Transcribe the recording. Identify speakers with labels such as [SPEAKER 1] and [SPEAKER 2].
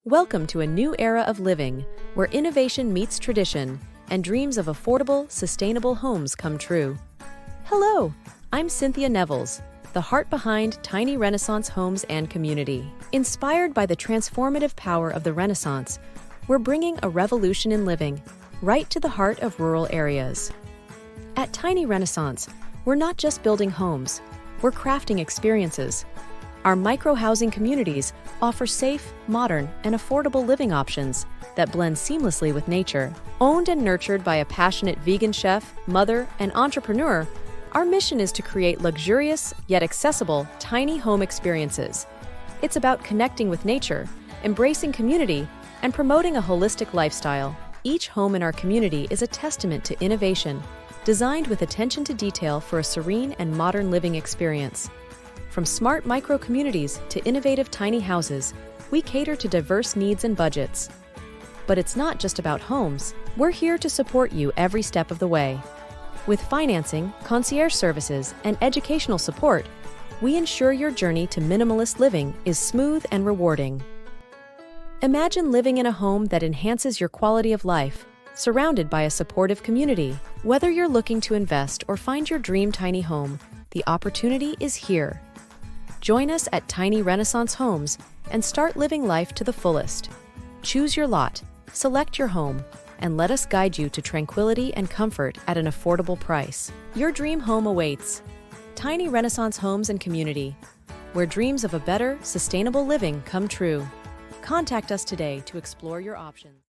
[SPEAKER 1] Welcome to a new era of living, where innovation meets tradition and dreams of affordable, sustainable homes come true. Hello, I'm Cynthia Nevels, the heart behind Tiny Renaissance Homes and Community. Inspired by the transformative power of the Renaissance, we're bringing a revolution in living right to the heart of rural areas. At Tiny Renaissance, we're not just building homes, we're crafting experiences. Our micro-housing communities offer safe, modern, and affordable living options that blend seamlessly with nature. Owned and nurtured by a passionate vegan chef, mother, and entrepreneur, our mission is to create luxurious, yet accessible, tiny home experiences. It's about connecting with nature, embracing community, and promoting a holistic lifestyle. Each home in our community is a testament to innovation, designed with attention to detail for a serene and modern living experience. From smart micro-communities to innovative tiny houses, we cater to diverse needs and budgets. But it's not just about homes. We're here to support you every step of the way. With financing, concierge services, and educational support, we ensure your journey to minimalist living is smooth and rewarding. Imagine living in a home that enhances your quality of life, surrounded by a supportive community. Whether you're looking to invest or find your dream tiny home, the opportunity is here. Join us at Tiny Renaissance Homes and start living life to the fullest. Choose your lot, select your home, and let us guide you to tranquility and comfort at an affordable price. Your dream home awaits. Tiny Renaissance Homes and Community, where dreams of a better, sustainable living come true. Contact us today to explore your options.